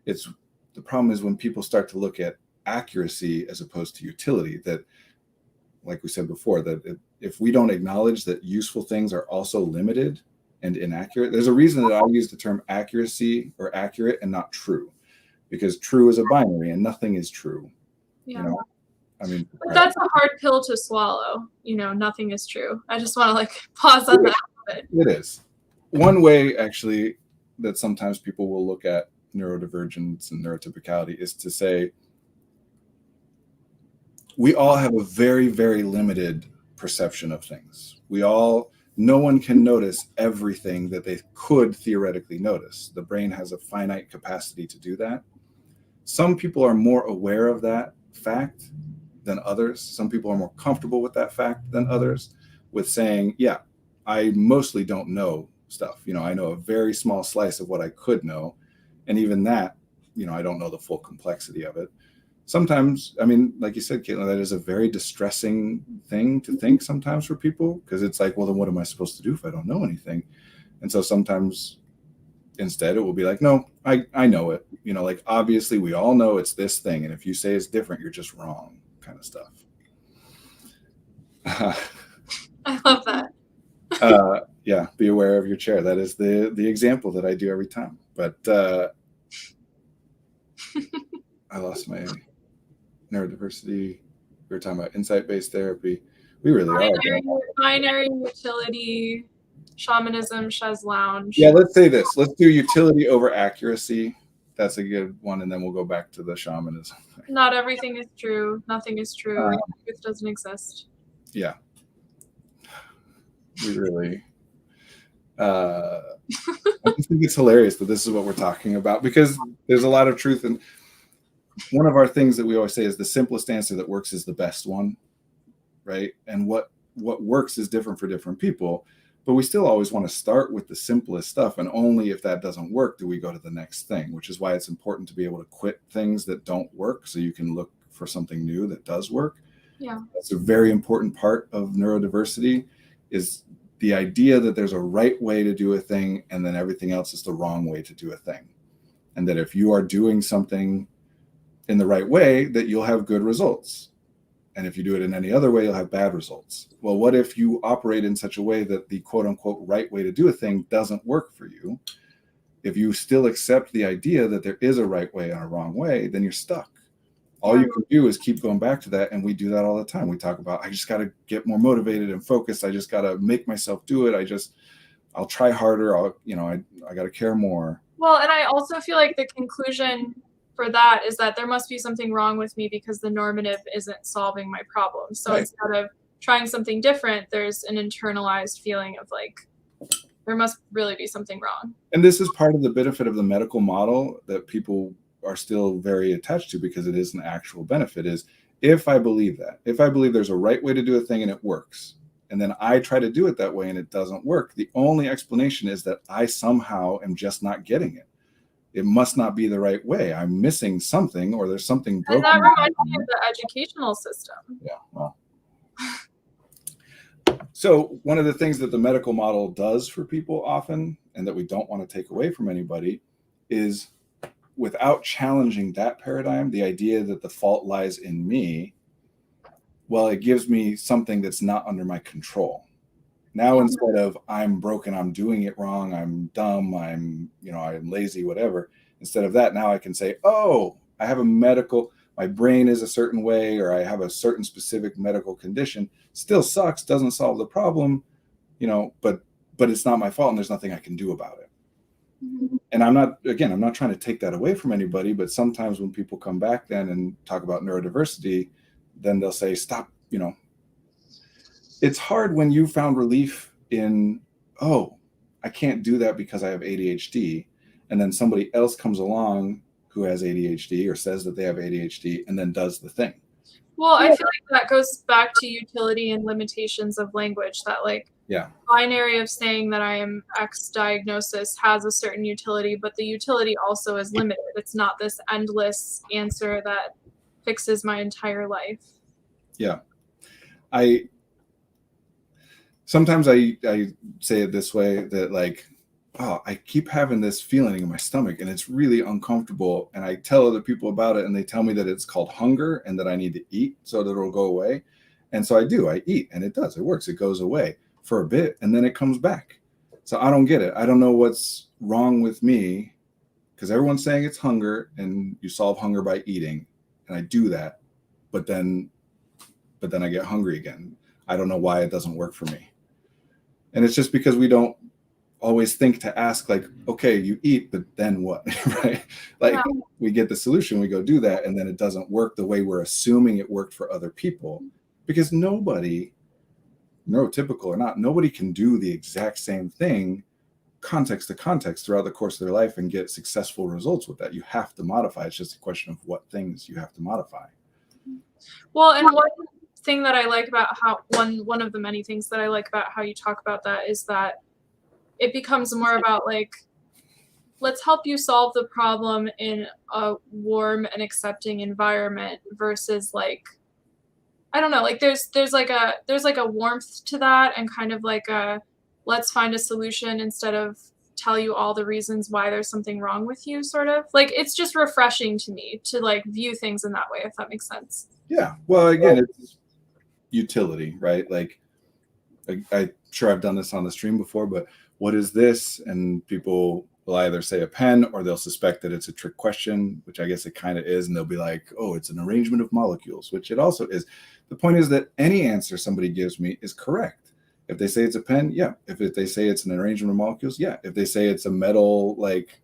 The problem is when people start to look at accuracy as opposed to utility, that like we said before, that if we don't acknowledge that useful things are also limited and inaccurate, there's a reason that I use the term accuracy or accurate and not true, because true is a binary and nothing is true. Yeah. You know, I mean, but that's a hard pill to swallow. Nothing is true. I just want to pause on that a bit. It is. One way actually that sometimes people will look at neurodivergence and neurotypicality is to say, we all have a very, very limited perception of things. No one can notice everything that they could theoretically notice. The brain has a finite capacity to do that. Some people are more aware of that fact than others. Some people are more comfortable with that fact than others, with saying, yeah, I mostly don't know stuff. I know a very small slice of what I could know. And even that, I don't know the full complexity of it. Sometimes, like you said, Caitlin, that is a very distressing thing to think sometimes for people, because it's like, well, then what am I supposed to do if I don't know anything? And so sometimes instead it will be like, no, I know it. Obviously we all know it's this thing. And if you say it's different, you're just wrong, kind of stuff. I love that. Yeah, be aware of your chair. That is the example that I do every time. But I lost my neurodiversity. We were talking about insight-based therapy. We really are. Binary utility, shamanism, chaise lounge. Yeah, let's say this. Let's do utility over accuracy. That's a good one, and then we'll go back to the shamanism. Not everything is true. Nothing is true. Truth doesn't exist. Yeah. We really... I just think it's hilarious that this is what we're talking about, because there's a lot of truth. And one of our things that we always say is the simplest answer that works is the best one, right? And what works is different for different people, but we still always want to start with the simplest stuff. And only if that doesn't work do we go to the next thing, which is why it's important to be able to quit things that don't work so you can look for something new that does work. Yeah. That's a very important part of neurodiversity, is the idea that there's a right way to do a thing and then everything else is the wrong way to do a thing. And that if you are doing something in the right way, that you'll have good results. And if you do it in any other way, you'll have bad results. Well, what if you operate in such a way that the quote unquote right way to do a thing doesn't work for you? If you still accept the idea that there is a right way and a wrong way, then you're stuck. All you can do is keep going back to that. And we do that all the time. We talk about, I just got to get more motivated and focused. I just got to make myself do it. I'll try harder. I got to care more. Well, and I also feel like the conclusion for that is that there must be something wrong with me because the normative isn't solving my problem. So instead of trying something different, there's an internalized feeling of there must really be something wrong. And this is part of the benefit of the medical model that people are still very attached to, because it is an actual benefit, is if I believe there's a right way to do a thing and it works, and then I try to do it that way and it doesn't work, the only explanation is that I somehow am just not getting it. It must not be the right way. I'm missing something, or there's something broken. And that reminds me of the educational system. Yeah, well. So one of the things that the medical model does for people often, and that we don't want to take away from anybody, is without challenging that paradigm, the idea that the fault lies in me, well, it gives me something that's not under my control. Now, instead of I'm broken, I'm doing it wrong, I'm dumb, I'm lazy, whatever, instead of that, now I can say, oh, I have my brain is a certain way, or I have a certain specific medical condition. Still sucks, doesn't solve the problem, but it's not my fault and there's nothing I can do about it. Mm-hmm. And I'm not trying to take that away from anybody, but sometimes when people come back then and talk about neurodiversity, then they'll say, stop, it's hard when you found relief in, oh, I can't do that because I have ADHD. And then somebody else comes along who has ADHD or says that they have ADHD and then does the thing. Well, I feel like that goes back to utility and limitations of language, that binary of saying that I am X diagnosis has a certain utility, but the utility also is limited. It's not this endless answer that fixes my entire life. Yeah. Sometimes I say it this way, that I keep having this feeling in my stomach and it's really uncomfortable. And I tell other people about it and they tell me that it's called hunger and that I need to eat so that it'll go away. And so I eat, and it works. It goes away for a bit, and then it comes back. So I don't get it. I don't know what's wrong with me, because everyone's saying it's hunger and you solve hunger by eating. And I do that, but then I get hungry again. I don't know why it doesn't work for me. And it's just because we don't always think to ask, like, okay, you eat, but then what? Right? Like, we get the solution, we go do that, and then it doesn't work the way we're assuming it worked for other people. Because nobody, neurotypical or not, nobody can do the exact same thing context to context throughout the course of their life and get successful results with that. You have to modify. It's just a question of what things you have to modify. Well, and one thing that I like about how one of the many things that I like about how you talk about that is that it becomes more about like, let's help you solve the problem in a warm and accepting environment versus like, I don't know, like there's like a warmth to that, and kind of like a let's find a solution instead of tell you all the reasons why there's something wrong with you, sort of. Like, it's just refreshing to me to like view things in that way, if that makes sense. Yeah. Well, again, it's utility, right? Like, I'm sure I've done this on the stream before, but what is this? And people will either say a pen, or they'll suspect that it's a trick question, which I guess it kind of is. And they'll be like, oh, it's an arrangement of molecules, which it also is. The point is that any answer somebody gives me is correct. If they say it's a pen, yeah. If they say it's an arrangement of molecules, yeah. If they say it's a metal like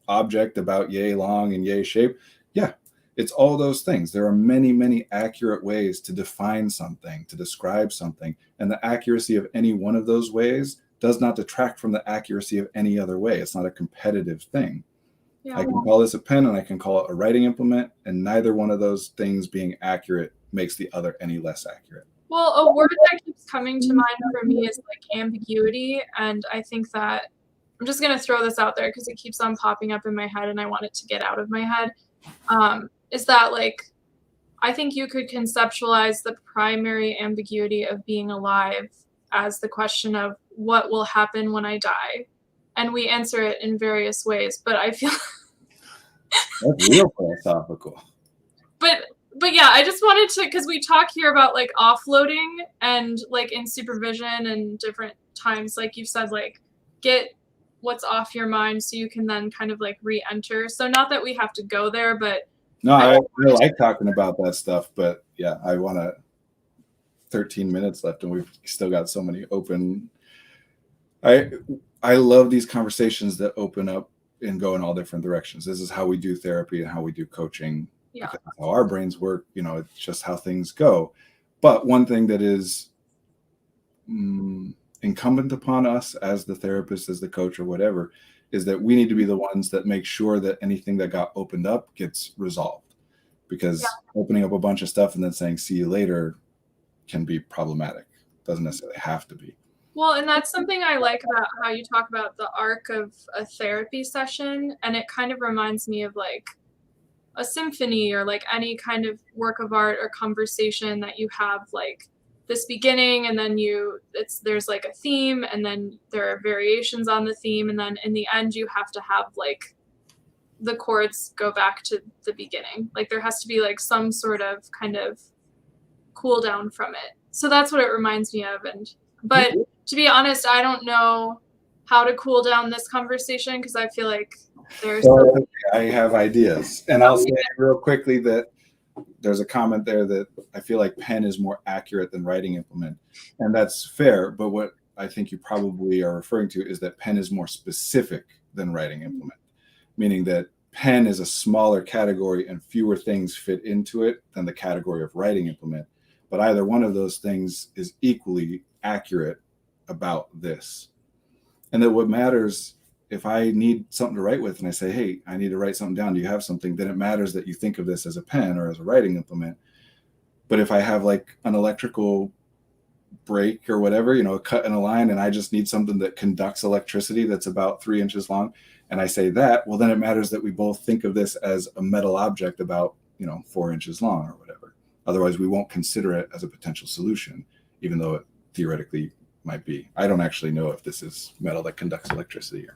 object about yay long and yay shape, yeah. It's all those things. There are many, many accurate ways to define something, to describe something. And the accuracy of any one of those ways does not detract from the accuracy of any other way. It's not a competitive thing. Yeah. I can call this a pen and I can call it a writing implement, and neither one of those things being accurate makes the other any less accurate. Well, a word that keeps coming to mind for me is like ambiguity. And I think that I'm just going to throw this out there because it keeps on popping up in my head and I want it to get out of my head. Is that like, I think you could conceptualize the primary ambiguity of being alive as the question of what will happen when I die. And we answer it in various ways, but I feel that's real philosophical. But yeah, I just wanted to, because we talk here about like offloading and like in supervision and different times, like you've said, like get what's off your mind so you can then kind of like re-enter. So not that we have to go there, but no, I like talking about that stuff, but yeah, I want to 13 minutes left and we've still got so many open. I love these conversations that open up and go in all different directions. This is how we do therapy and how we do coaching. Yeah. Because how our brains work, it's just how things go. But one thing that is incumbent upon us as the therapist, as the coach or whatever, is that we need to be the ones that make sure that anything that got opened up gets resolved. Because opening up a bunch of stuff and then saying, see you later can be problematic. Doesn't necessarily have to be. Well, and that's something I like about how you talk about the arc of a therapy session. And it kind of reminds me of like a symphony or like any kind of work of art or conversation that you have like this beginning, and then there's like a theme, and then there are variations on the theme, and then in the end you have to have like the chords go back to the beginning. Like there has to be like some sort of kind of cool down from it. So that's what it reminds me of. But to be honest, I don't know how to cool down this conversation because I feel like I have ideas, and I'll say real quickly that there's a comment there that I feel like pen is more accurate than writing implement, and that's fair. But what I think you probably are referring to is that pen is more specific than writing implement, meaning that pen is a smaller category and fewer things fit into it than the category of writing implement. But either one of those things is equally accurate about this, and that what matters. If I need something to write with and I say, hey, I need to write something down, do you have something? Then it matters that you think of this as a pen or as a writing implement. But if I have like an electrical break or whatever, a cut in a line, and I just need something that conducts electricity that's about 3 inches long, and I say that, well, then it matters that we both think of this as a metal object about, 4 inches long or whatever. Otherwise, we won't consider it as a potential solution, even though it theoretically might be. I don't actually know if this is metal that conducts electricity or.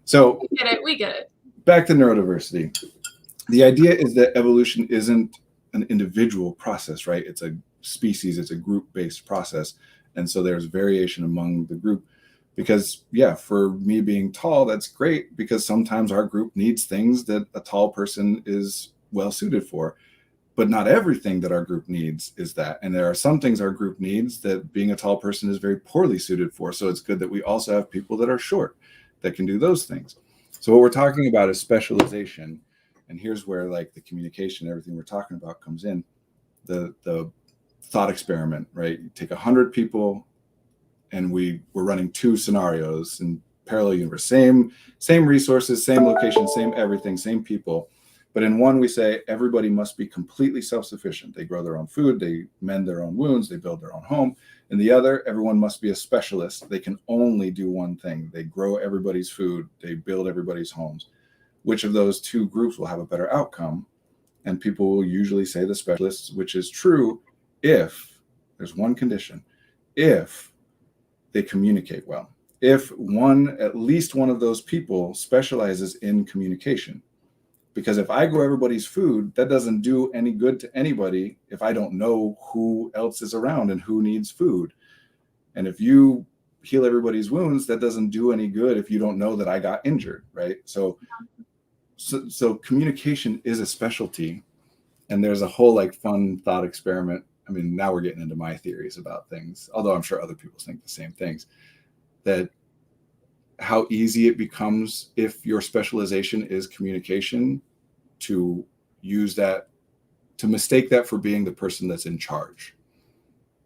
So we get it. Back to neurodiversity. The idea is that evolution isn't an individual process, right? It's a species. It's a group-based process. And so there's variation among the group. Because, yeah, for me being tall, that's great, because sometimes our group needs things that a tall person is well suited for. But not everything that our group needs is that. And there are some things our group needs that being a tall person is very poorly suited for. So it's good that we also have people that are short that can do those things. So what we're talking about is specialization. And here's where like the communication, everything we're talking about comes in. The thought experiment, right? You take 100 people, and we're running 2 scenarios in parallel universe, same resources, same location, same everything, same people. But in one, we say everybody must be completely self-sufficient. They grow their own food, they mend their own wounds, they build their own home. In the other, everyone must be a specialist. They can only do one thing. They grow everybody's food, they build everybody's homes. Which of those 2 groups will have a better outcome? And people will usually say the specialists, which is true if there's one condition: if they communicate well. If at least one of those people specializes in communication. Because if I grow everybody's food, that doesn't do any good to anybody if I don't know who else is around and who needs food. And if you heal everybody's wounds, that doesn't do any good if you don't know that I got injured, right? So communication is a specialty. And there's a whole like fun thought experiment. I mean, now we're getting into my theories about things, although I'm sure other people think the same things, that how easy it becomes if your specialization is communication to use that, to mistake that for being the person that's in charge,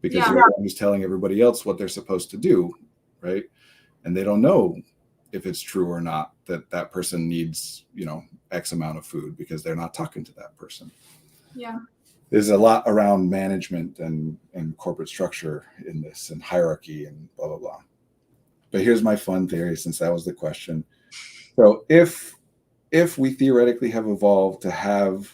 because you're the one who's telling everybody else what they're supposed to do, right? And they don't know if it's true or not that that person needs, X amount of food, because they're not talking to that person. Yeah. There's a lot around management and corporate structure in this, and hierarchy and blah, blah, blah. But here's my fun theory, since that was the question. So if we theoretically have evolved to have,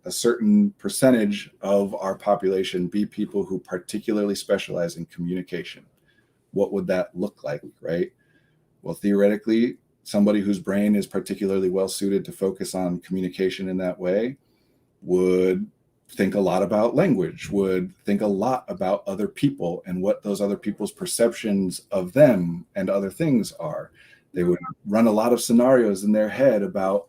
a certain percentage of our population be people who particularly specialize in communication, what would that look like, right? Well, theoretically, somebody whose brain is particularly well suited to focus on communication in that way would think a lot about language, would think a lot about other people and what those other people's perceptions of them and other things are. They would run a lot of scenarios in their head about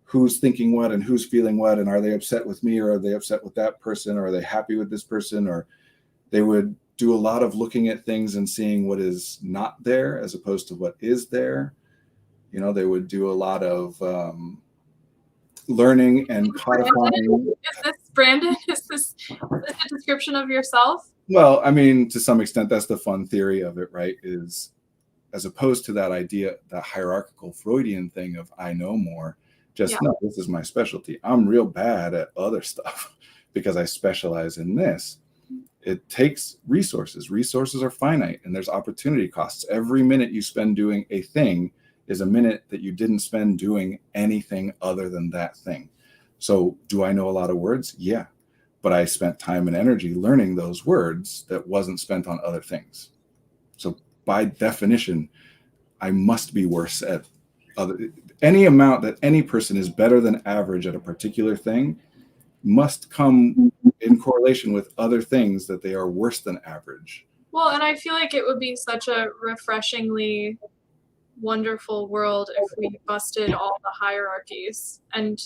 who's thinking what and who's feeling what, and are they upset with me, or are they upset with that person, or are they happy with this person? Or they would do a lot of looking at things and seeing what is not there as opposed to what is there. They would do a lot of learning and codifying. Is this Brandon? Is this a description of yourself? Well, I mean, to some extent, that's the fun theory of it, right? Is as opposed to that idea, that hierarchical Freudian thing of I know more, no, this is my specialty. I'm real bad at other stuff because I specialize in this. It takes resources. Resources are finite, and there's opportunity costs. Every minute you spend doing a thing is a minute that you didn't spend doing anything other than that thing. So do I know a lot of words? Yeah. But I spent time and energy learning those words that wasn't spent on other things. So by definition, I must be worse at any amount that any person is better than average at a particular thing must come in correlation with other things that they are worse than average. Well, and I feel like it would be such a refreshingly wonderful world if we busted all the hierarchies. And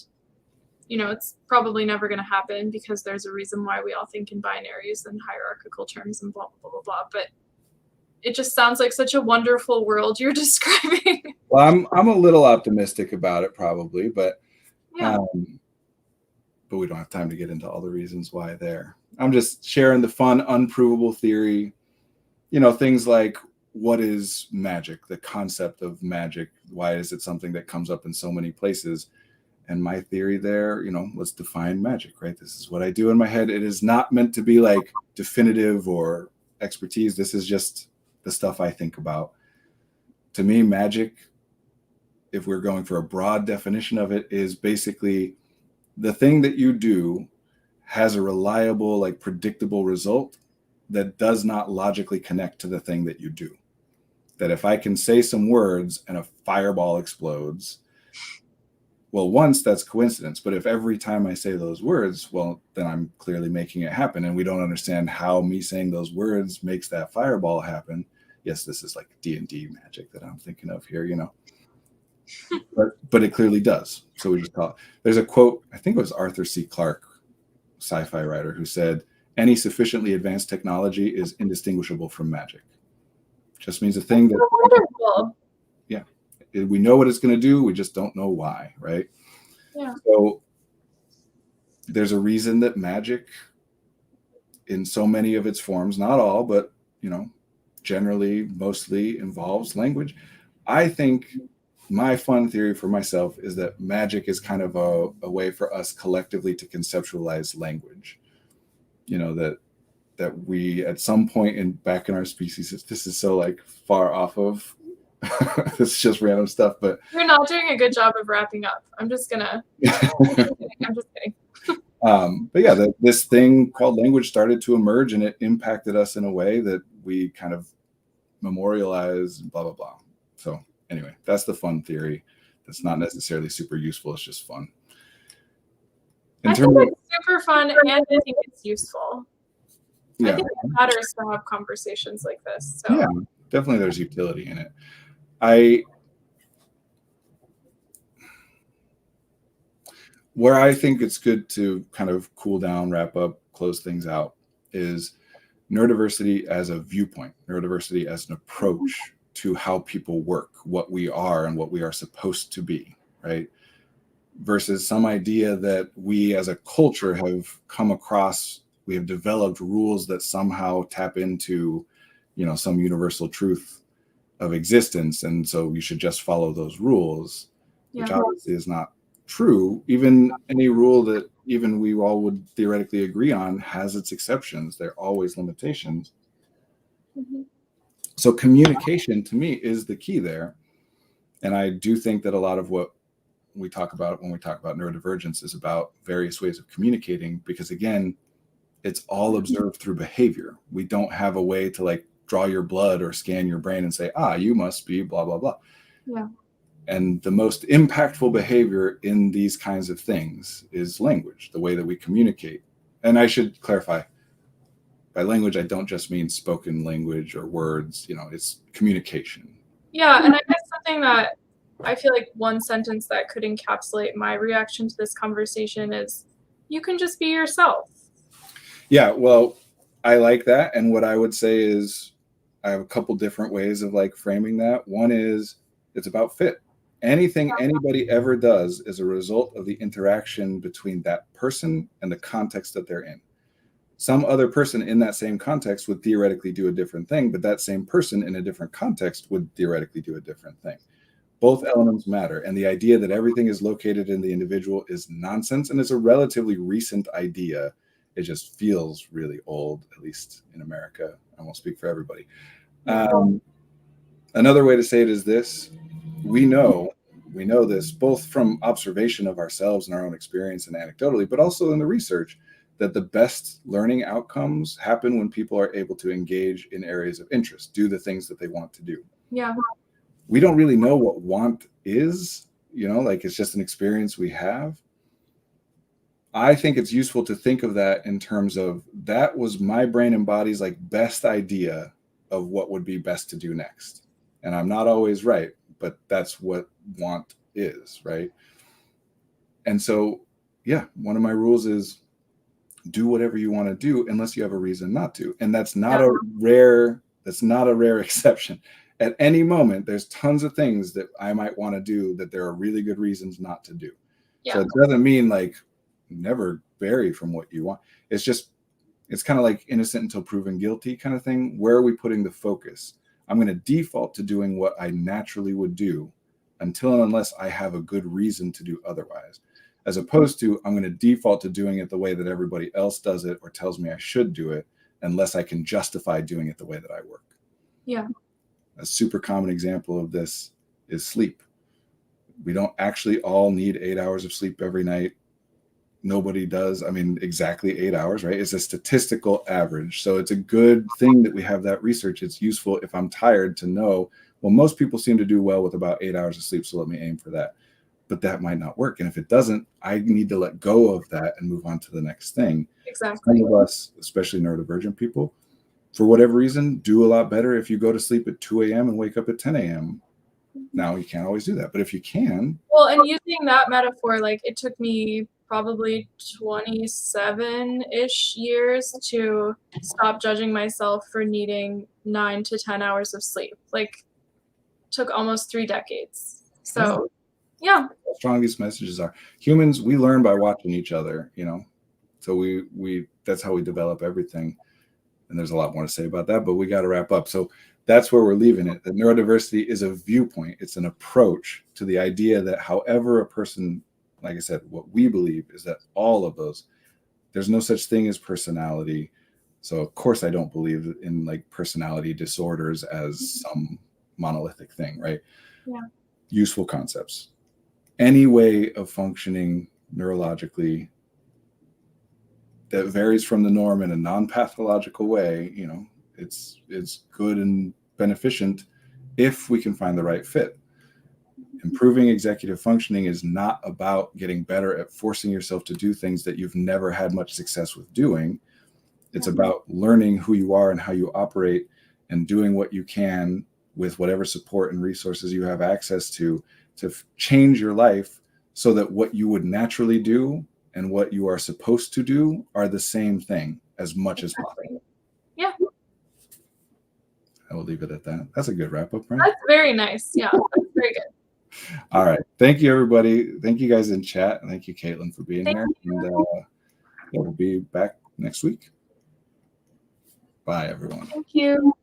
it's probably never going to happen because there's a reason why we all think in binaries and hierarchical terms and blah blah blah blah. But it just sounds like such a wonderful world you're describing. Well, I'm a little optimistic about it, probably, but but we don't have time to get into all the reasons why there. I'm just sharing the fun, unprovable theory. Things like, what is magic? The concept of magic. Why is it something that comes up in so many places? And my theory there, let's define magic, right? This is what I do in my head. It is not meant to be like definitive or expertise. This is just the stuff I think about. To me, magic, if we're going for a broad definition of it, is basically the thing that you do has a reliable, like predictable result that does not logically connect to the thing that you do. That if I can say some words and a fireball explodes, well, once, that's coincidence. But if every time I say those words, well, then I'm clearly making it happen. And we don't understand how me saying those words makes that fireball happen. Yes, this is like D&D magic that I'm thinking of here, you know. But it clearly does. So we just call it. There's a quote, I think it was Arthur C. Clarke, sci-fi writer, who said, any sufficiently advanced technology is indistinguishable from magic. Just means a thing that wonderful. Yeah, we know what it's going to do, we just don't know why, right? Yeah. So there's a reason that magic, in so many of its forms, not all, but you know, generally, mostly involves language. I think my fun theory for myself is that magic is kind of a way for us collectively to conceptualize language. You know, that we at some point back in our species, this is so like far off of this is just random stuff, but you're not doing a good job of wrapping up. I'm just kidding. But yeah, this thing called language started to emerge, and it impacted us in a way that we kind of memorialize, blah blah blah. So anyway, that's the fun theory. That's not necessarily super useful. It's just fun. I think it's super fun, and I think it's useful. Yeah. I think it matters to have conversations like this. So. Yeah, definitely there's utility in it. Where I think it's good to kind of cool down, wrap up, close things out is neurodiversity as a viewpoint, neurodiversity as an approach to how people work, what we are and what we are supposed to be, right? Versus some idea that we as a culture have come across, we have developed rules that somehow tap into, you know, some universal truth of existence. And so you should just follow those rules, which obviously is not true. Even any rule that even we all would theoretically agree on has its exceptions. There are always limitations. Mm-hmm. So communication to me is the key there. And I do think that a lot of what we talk about when we talk about neurodivergence is about various ways of communicating, because again, it's all observed through behavior. We don't have a way to like draw your blood or scan your brain and say, you must be blah, blah, blah. Yeah. And the most impactful behavior in these kinds of things is language, the way that we communicate. And I should clarify, by language, I don't just mean spoken language or words, you know, it's communication. Yeah, and I guess something that I feel like one sentence that could encapsulate my reaction to this conversation is, you can just be yourself. Yeah, well, I like that. And what I would say is, I have a couple different ways of like framing that. One is, it's about fit. Anything anybody ever does is a result of the interaction between that person and the context that they're in. Some other person in that same context would theoretically do a different thing, but that same person in a different context would theoretically do a different thing. Both elements matter. And the idea that everything is located in the individual is nonsense. And it's a relatively recent idea. It just feels really old, at least in America. I won't speak for everybody. Another way to say it is this. We know this both from observation of ourselves and our own experience and anecdotally, but also in the research, that the best learning outcomes happen when people are able to engage in areas of interest, do the things that they want to do. Yeah. We don't really know what want is, you know, like it's just an experience we have. I think it's useful to think of that in terms of, that was my brain and body's like best idea of what would be best to do next. And I'm not always right, but that's what want is, right? And so, yeah, one of my rules is do whatever you want to do unless you have a reason not to. And that's not a rare exception. At any moment, there's tons of things that I might want to do that there are really good reasons not to do. Yeah. So it doesn't mean like never vary from what you want. It's just, it's kind of like innocent until proven guilty kind of thing. Where are we putting the focus? I'm going to default to doing what I naturally would do until and unless I have a good reason to do otherwise, as opposed to I'm going to default to doing it the way that everybody else does it or tells me I should do it, unless I can justify doing it the way that I work. Yeah. A super common example of this is sleep. We don't actually all need 8 hours of sleep every night. Nobody does. I mean, exactly 8 hours, right? It's a statistical average. So it's a good thing that we have that research. It's useful if I'm tired to know, well, most people seem to do well with about 8 hours of sleep, so let me aim for that. but that might not work. And if it doesn't, I need to let go of that and move on to the next thing. Exactly. Some of us, especially neurodivergent people, for whatever reason, do a lot better if you go to sleep at 2 a.m. and wake up at 10 a.m. Now, you can't always do that, but if you can. Well, and using that metaphor, like it took me probably 27-ish years to stop judging myself for needing 9 to 10 hours of sleep. Like, took almost 3 decades. So, yeah. How strong these messages are. Humans, we learn by watching each other, you know. So we that's how we develop everything. And there's a lot more to say about that, but we got to wrap up. So that's where we're leaving it. That neurodiversity is a viewpoint. It's an approach to the idea that however a person, like I said, what we believe is that all of those, there's no such thing as personality. So of course I don't believe in like personality disorders as some monolithic thing, right? Yeah. Useful concepts. Any way of functioning neurologically that varies from the norm in a non-pathological way, you know, it's good and beneficent if we can find the right fit. Improving executive functioning is not about getting better at forcing yourself to do things that you've never had much success with doing. It's about learning who you are and how you operate and doing what you can with whatever support and resources you have access to change your life so that what you would naturally do and what you are supposed to do are the same thing as much as possible. Yeah. I will leave it at that. That's a good wrap up, right? That's very nice. Yeah, that's very good. All right. Thank you, everybody. Thank you guys in chat. And thank you, Caitlin, for being here. And we'll be back next week. Bye, everyone. Thank you.